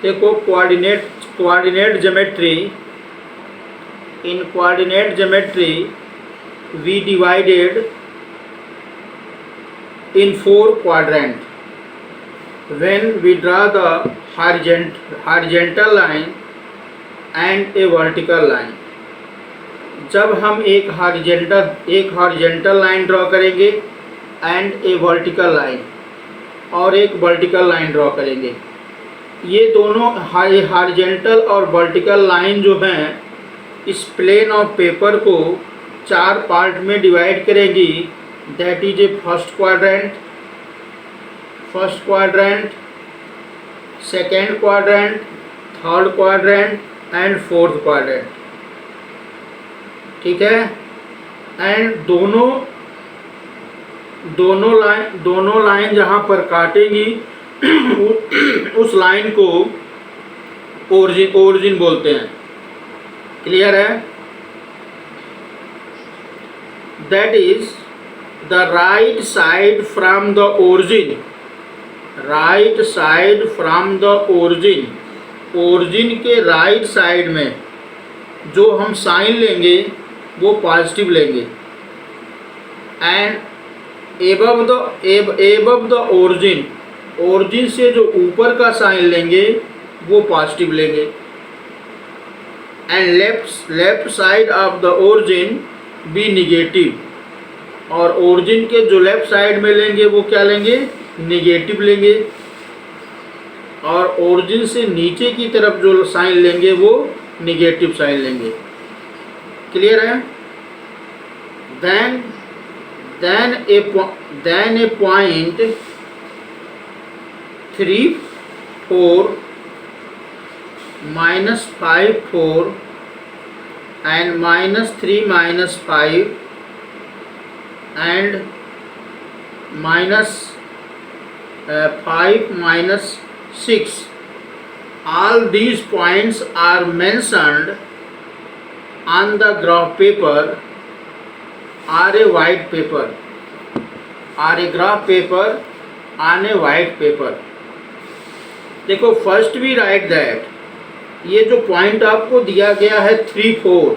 देखो coordinate geometry, in coordinate geometry we divided in 4 quadrant when we draw the horizontal line and a vertical line। जब हम एक horizontal line draw करेंगे and A vertical line, और एक vertical line draw करेंगे, ये दोनों हॉरिजेंटल और वर्टिकल लाइन जो हैं इस प्लेन ऑफ पेपर को 4 पार्ट में डिवाइड करेंगी। That is a first quadrant, second quadrant, third quadrant and fourth quadrant. ठीक है। एंड दोनों लाइन जहाँ पर काटेंगी उस लाइन को ओरिजिन बोलते हैं। क्लियर है? That is the right side from the origin, origin के राइट साइड में जो हम साइन लेंगे वो पॉजिटिव लेंगे, एंड एबव द ओरिजिन से जो ऊपर का साइन लेंगे वो पॉजिटिव लेंगे, and left side of the origin be negative, और ओरिजिन के जो लेफ्ट साइड में लेंगे वो क्या लेंगे? निगेटिव लेंगे, और ओरिजिन से नीचे की तरफ जो साइन लेंगे वो निगेटिव साइन लेंगे। क्लियर है? Then a point 3 4 -5 4 and -3 -5 and -5 -6, all these points are mentioned on the graph paper or a white paper, on a white paper। देखो, फर्स्ट वी राइट दैट, ये जो पॉइंट आपको दिया गया है 3 4,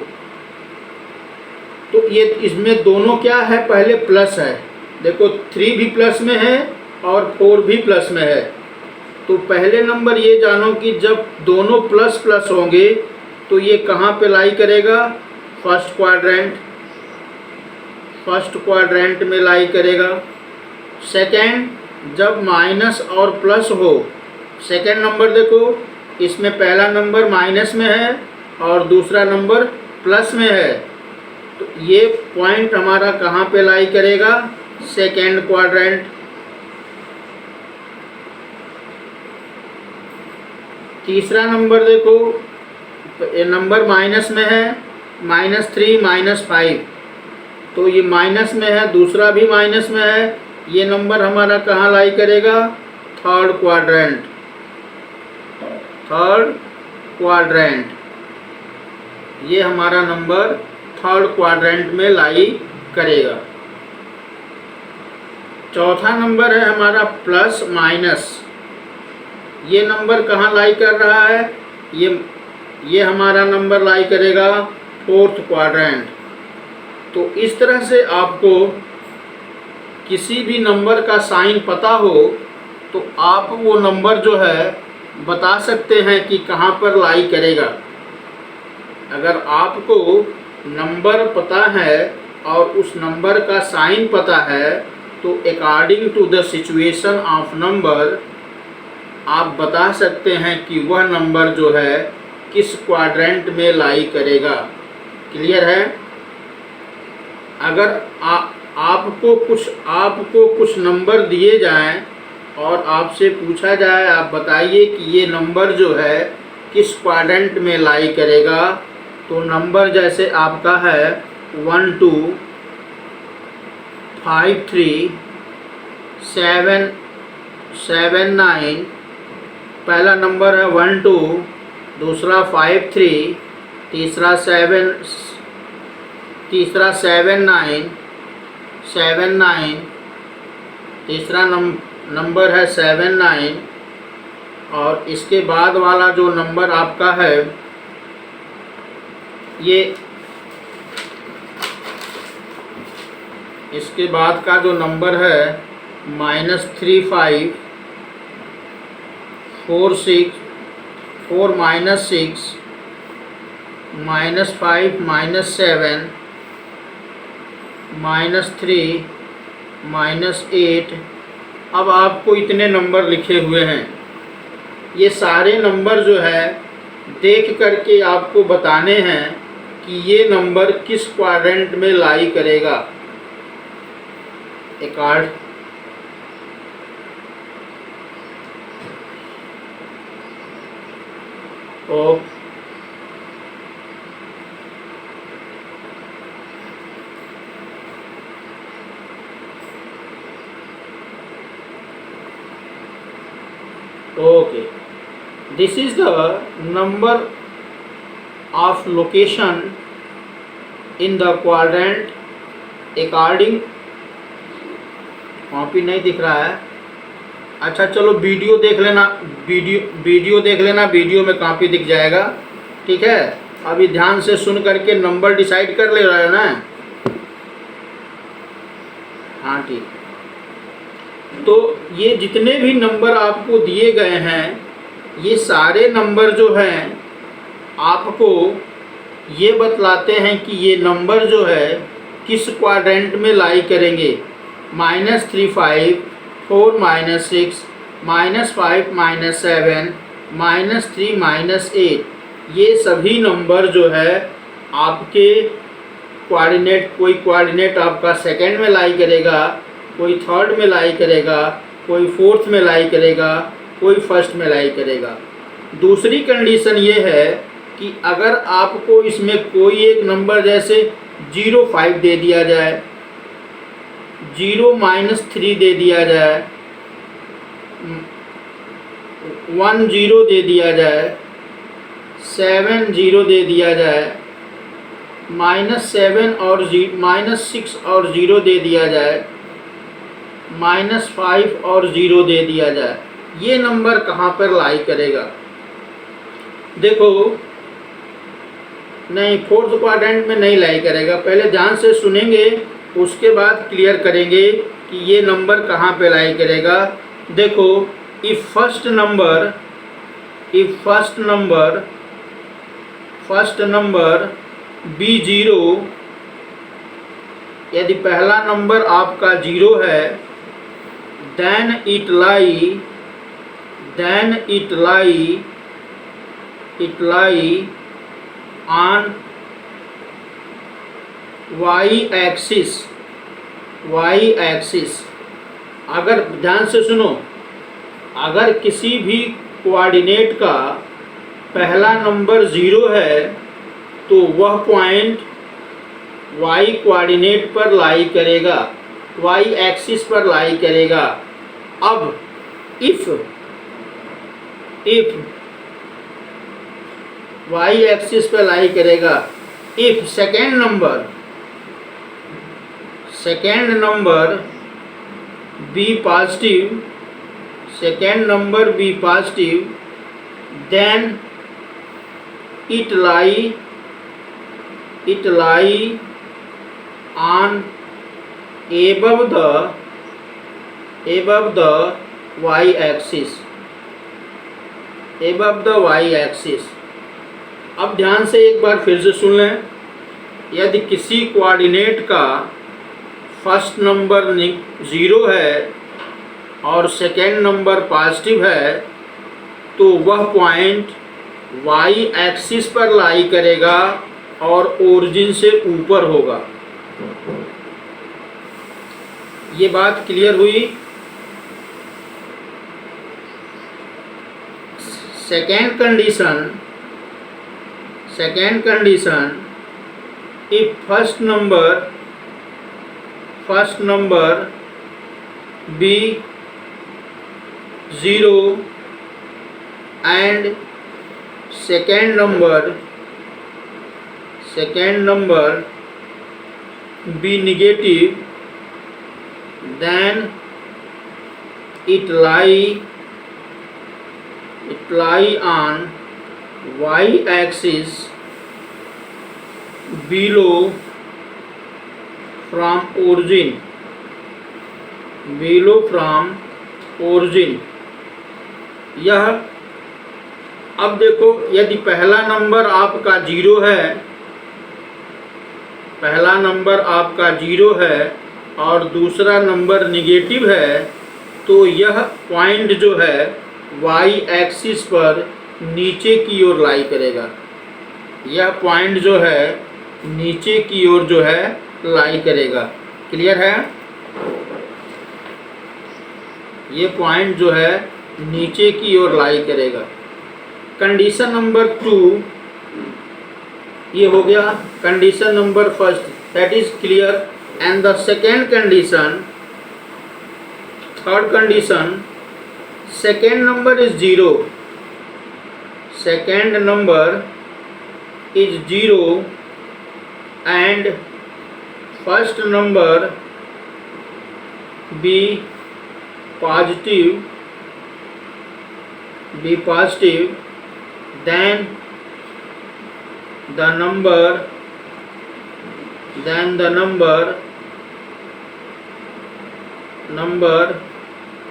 तो ये इसमें दोनों क्या है? पहले प्लस है। देखो 3 भी प्लस में है और 4 भी प्लस में है। तो पहले नंबर ये जानो कि जब दोनों प्लस प्लस होंगे तो ये कहाँ पे लाई करेगा? फर्स्ट क्वाड्रेंट में लाई करेगा। सेकेंड, जब माइनस और प्लस हो, सेकेंड नंबर देखो, इसमें पहला नंबर माइनस में है और दूसरा नंबर प्लस में है, तो ये पॉइंट हमारा कहाँ पे लाई करेगा? Second quadrant. तीसरा नंबर देखो, ये नंबर माइनस में है, -3 -5, तो ये माइनस में है, दूसरा भी माइनस में है, ये नंबर हमारा कहाँ लाई करेगा? Third quadrant. ये हमारा नंबर थर्ड क्वाड्रेंट में लाई करेगा। चौथा नंबर है हमारा प्लस माइनस, ये नंबर कहाँ लाई कर रहा है? ये हमारा नंबर लाई करेगा फोर्थ क्वाड्रेंट। तो इस तरह से आपको किसी भी नंबर का साइन पता हो तो आप वो नंबर जो है बता सकते हैं कि कहाँ पर लाई करेगा। अगर आपको नंबर पता है और उस नंबर का साइन पता है तो according to the situation of number आप बता सकते हैं कि वह नंबर जो है किस क्वाड्रेंट में लाई करेगा। क्लियर है? अगर आपको कुछ नंबर दिए जाएं और आपसे पूछा जाए आप बताइए कि ये नंबर जो है किस क्वाड्रेंट में लाई करेगा, तो नंबर जैसे आपका है 1 2 5 3 7 7 9, पहला नंबर है 1 2, दूसरा 5 3, तीसरा 7 9 7 9, तीसरा नंबर है 7 9, और इसके बाद वाला जो नंबर आपका है ये, इसके बाद का जो नंबर है -3 5 4 6 4 -6 -5 -7 -3 -8। अब आपको इतने नंबर लिखे हुए हैं। ये सारे नंबर जो है देख करके आपको बताने हैं कि ये नंबर किस क्वाड्रेंट में लाई करेगा। एक कार्ड ओ okay, this is the number of location in the quadrant according, copy नहीं दिख रहा है। अच्छा चलो वीडियो देख लेना, वीडियो देख लेना, वीडियो में कॉपी दिख जाएगा। ठीक है, अभी ध्यान से सुन करके नंबर डिसाइड कर ले रहे हो ना। हाँ ठीक। तो ये जितने भी नंबर आपको दिए गए हैं, ये सारे नंबर जो हैं आपको ये बतलाते हैं कि ये नंबर जो है किस क्वाड्रेंट में लाई करेंगे। -3 5 4 -6 -5 -7 -3 -8, ये सभी नंबर जो है आपके कोऑर्डिनेट, कोई कोऑर्डिनेट आपका सेकंड में लाई करेगा, कोई थर्ड में लाई करेगा, कोई फोर्थ में लाई करेगा, कोई फर्स्ट में लाई करेगा। दूसरी कंडीशन ये है कि अगर आपको इसमें कोई एक नंबर जैसे 0 5 दे दिया जाए, 0 -3 दे दिया जाए, 1 0 दे दिया जाए, 7 0 दे दिया जाए, -7 और -6 और 0 दे दिया जाए, -5 और 0 दे दिया जाए, ये नंबर कहाँ पर लाई करेगा। देखो, नहीं, फोर्थ क्वाड्रेंट में नहीं लाई करेगा। पहले ध्यान से सुनेंगे, उसके बाद क्लियर करेंगे कि ये नंबर कहाँ पे लाई करेगा। देखो, इफ फर्स्ट नंबर बी 0, यदि पहला नंबर आपका 0 है, then it lie on y axis। अगर ध्यान से सुनो, अगर किसी भी कोऑर्डिनेट का पहला नंबर 0 है तो वह पॉइंट y कोऑर्डिनेट पर लाई करेगा, y एक्सिस पर लाई करेगा। अब इफ y एक्सिस पर लाई करेगा, if second number be positive, then it lie on above the y axis। अब ध्यान से एक बार फिर से सुन लें। यदि किसी कोऑर्डिनेट का फर्स्ट नंबर 0 है और सेकेंड नंबर पॉजिटिव है तो वह पॉइंट y एक्सिस पर लाई करेगा और ओरिजिन से ऊपर होगा। ये बात क्लियर हुई। Second condition, if first number be 0 and second number be negative, then it lie it lie on y axis below from origin, below from origin। यह अब देखो, यदि पहला नंबर आपका 0 है, पहला नंबर आपका 0 है और दूसरा नंबर निगेटिव है, तो यह पॉइंट जो है y एक्सिस पर नीचे की ओर लाई करेगा। यह पॉइंट जो है नीचे की ओर जो है लाई करेगा। क्लियर है? ये पॉइंट जो है नीचे की ओर लाई करेगा। कंडीशन नंबर 2 ये हो गया। Condition number first, that is clear. And the second condition, third condition, second number is 0, second number is 0 and first number be positive, then the number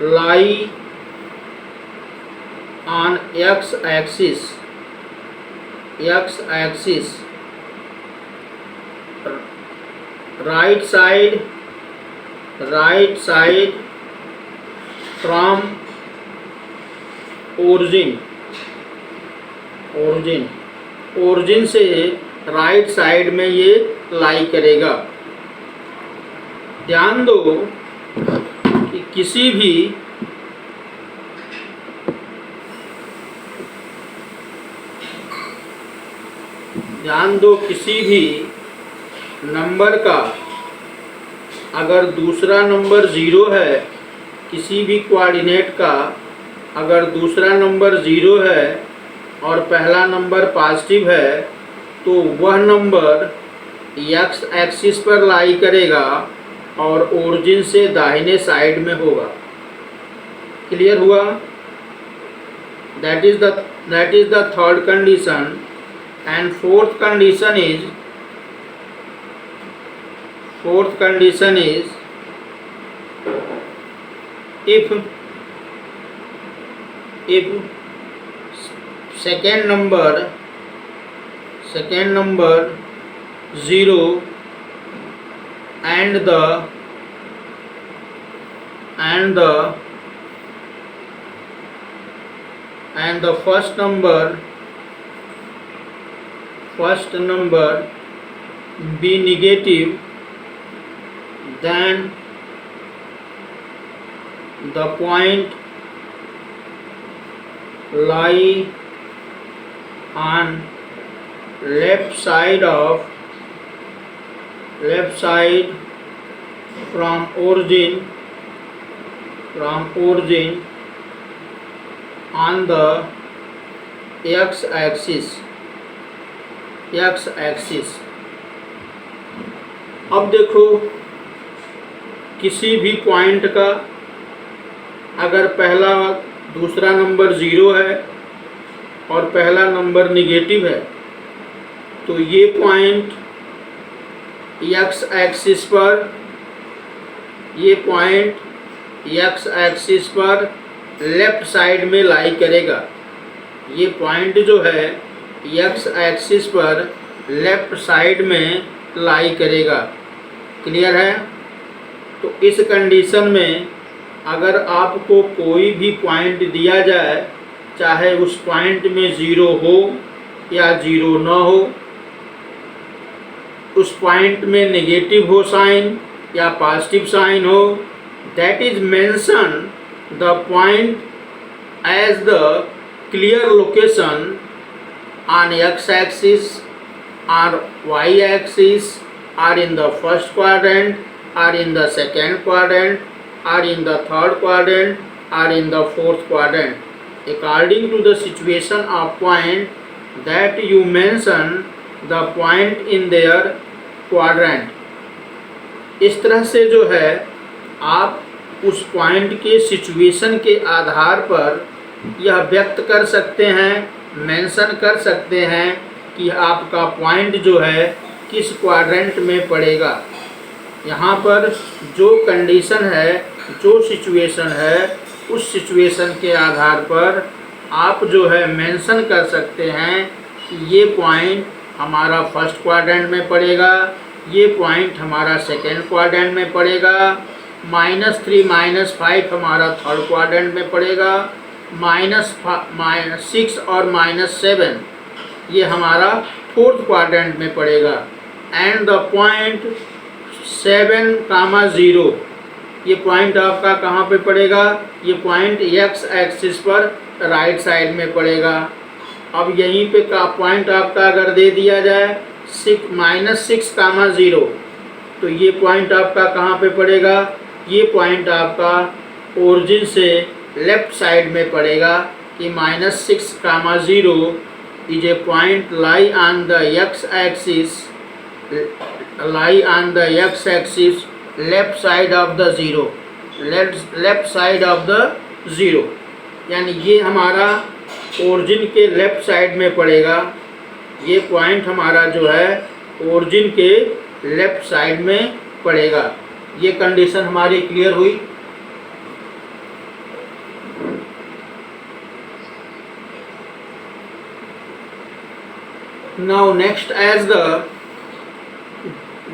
lie on x axis, right side from origin से right side में ये लाई करेगा। ध्यान दो कि किसी भी number का अगर दूसरा नंबर 0 है, किसी भी कोऑर्डिनेट का अगर दूसरा नंबर 0 है और पहला नंबर पॉजिटिव है, तो वह नंबर एक्स एक्सिस पर लाई करेगा और ओरिजिन से दाहिने साइड में होगा। क्लियर हुआ? That is the third condition. And fourth condition is if second number 0 and the first number be negative, then the point lie on left side from origin on the x axis। अब देखो, किसी भी point का अगर पहला दूसरा number 0 है और पहला नंबर निगेटिव है, तो ये पॉइंट x एक्सिस पर लेफ्ट साइड में लाई करेगा। ये पॉइंट जो है x एक्सिस पर लेफ्ट साइड में लाई करेगा। क्लियर है? तो इस कंडीशन में अगर आपको कोई भी पॉइंट दिया जाए, चाहे उस पॉइंट में 0 हो या 0 न हो, उस पॉइंट में नेगेटिव हो साइन या पॉजिटिव साइन हो, that is mention the point as the clear location on x-axis or y-axis or in the first quadrant or in the second quadrant or in the third quadrant or in the fourth quadrant according to the situation of point that you mention the point in their quadrant। इस तरह से जो है आप उस point के situation के आधार पर यह व्यक्त कर सकते हैं, मेंशन कर सकते हैं कि आपका पॉइंट जो है किस क्वाड्रेंट में पड़ेगा। यहाँ पर जो कंडीशन है, जो सिचुएशन है, उस सिचुएशन के आधार पर आप जो है मेंशन कर सकते हैं कि ये पॉइंट हमारा फर्स्ट क्वाड्रेंट में पड़ेगा, ये पॉइंट हमारा सेकेंड क्वाड्रेंट में पड़ेगा, -3 -5 हमारा थर्ड क्वाड्रेंट में पड़ेगा, -6 और -7 ये हमारा फोर्थ क्वाड्रेंट में पड़ेगा, एंड द पॉइंट 7, 0 ये पॉइंट आपका कहाँ पे पड़ेगा? ये पॉइंट एक्स एक्सिस पर राइट साइड में पड़ेगा। अब यहीं पे का पॉइंट आपका अगर दे दिया जाए -6, 0 तो ये पॉइंट आपका कहाँ पे पड़ेगा? ये पॉइंट आपका ओरिजिन से लेफ्ट साइड में पड़ेगा कि -6, 0 is a point lie on the x axis, left side of the zero, left side of the zero, यानी ये हमारा ओरिजिन के लेफ्ट साइड में पड़ेगा। ये पॉइंट हमारा जो है ओरिजिन के लेफ्ट साइड में पड़ेगा। ये कंडीशन हमारी क्लियर हुई। Now next, as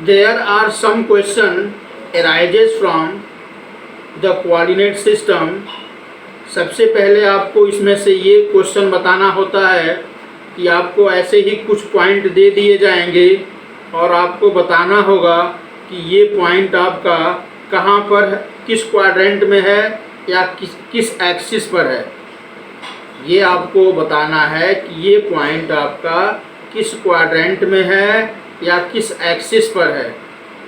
there are some question arises from the coordinate system। सबसे पहले आपको इसमें से ये क्वेश्चन बताना होता है कि आपको ऐसे ही कुछ पॉइंट दे दिए जाएंगे और आपको बताना होगा कि ये पॉइंट आपका कहाँ पर, किस क्वाड्रेंट में है या किस एक्सिस पर है। ये आपको बताना है कि ये पॉइंट आपका किस क्वाड्रेंट में है या किस एक्सिस पर है।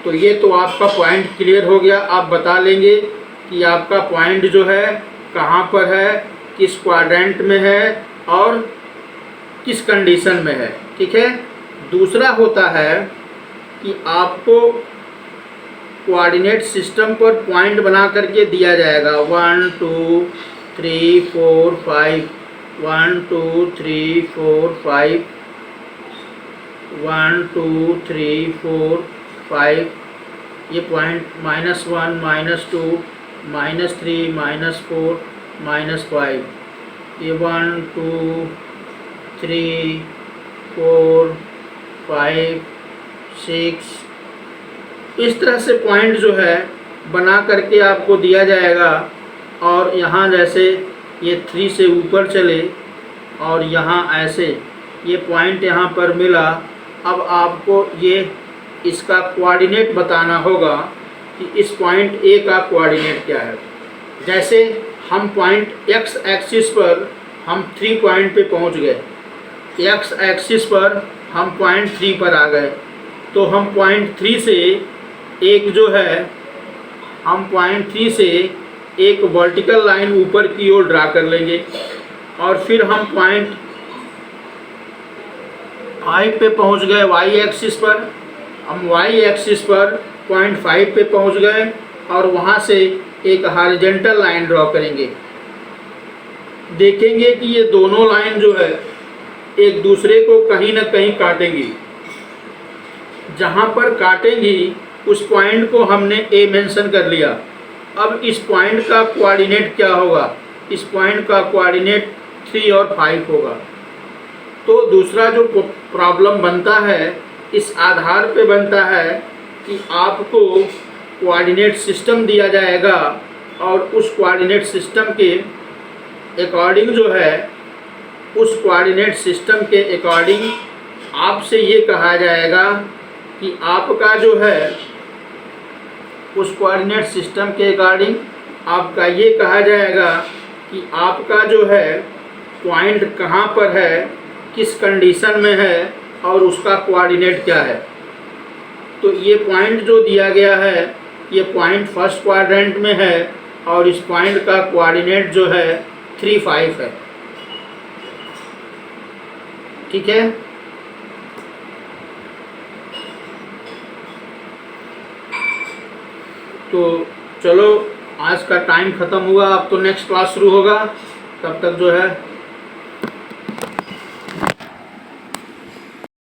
तो ये तो आपका पॉइंट क्लियर हो गया। आप बता लेंगे कि आपका पॉइंट जो है कहाँ पर है, किस क्वाड्रेंट में है और किस कंडीशन में है। ठीक है। दूसरा होता है कि आपको कोऑर्डिनेट सिस्टम पर पॉइंट बना करके दिया जाएगा 1 2 3 4 5, 1 2 3 4 5, 1 2 3 4 5, ये पॉइंट -1 -2 -3 -4 -5, ये 1 2 3 4 5 6, इस तरह से पॉइंट जो है बना करके आपको दिया जाएगा। और यहाँ जैसे ये 3 से ऊपर चले और यहाँ ऐसे ये पॉइंट यहाँ पर मिला। अब आपको ये इसका कोऑर्डिनेट बताना होगा कि इस पॉइंट ए का कोऑर्डिनेट क्या है। जैसे हम पॉइंट एक्स एक्सिस पर हम 3 पॉइंट पे पहुंच गए, एक्स एक्सिस पर हम पॉइंट 3 पर आ गए, तो हम पॉइंट 3 से एक जो है, हम पॉइंट 3 से एक वर्टिकल लाइन ऊपर की ओर ड्रा कर लेंगे और फिर हम पॉइंट 5 पे पहुंच गए वाई एक्सिस पर। हम वाई एक्सिस पर पॉइंट 5 पे पहुंच गए और वहां से एक हॉरिजॉन्टल लाइन ड्रॉ करेंगे। देखेंगे कि ये दोनों लाइन जो है एक दूसरे को कहीं ना कहीं काटेंगी। जहां पर काटेंगी उस पॉइंट को हमने ए मेंशन कर लिया। अब इस पॉइंट का कोऑर्डिनेट क्या होगा? इस पॉइंट का कोऑर्डिनेट 3 और 5 होगा। तो दूसरा जो प्रॉब्लम बनता है इस आधार पे बनता है कि आपको कोऑर्डिनेट सिस्टम दिया जाएगा और उस कोऑर्डिनेट सिस्टम के अकॉर्डिंग जो है, उस कोऑर्डिनेट सिस्टम के अकॉर्डिंग आपसे ये कहा जाएगा कि आपका जो है, उस कोऑर्डिनेट सिस्टम के अकॉर्डिंग आपका ये कहा जाएगा कि आपका जो है पॉइंट कहाँ पर है, किस कंडीशन में है और उसका कोऑर्डिनेट क्या है। तो ये पॉइंट जो दिया गया है, ये पॉइंट फर्स्ट क्वाड्रेंट में है और इस पॉइंट का कोऑर्डिनेट जो है 3 5 है। ठीक है। तो चलो, आज का टाइम ख़त्म हुआ। अब तो नेक्स्ट क्लास शुरू होगा। तब तक जो है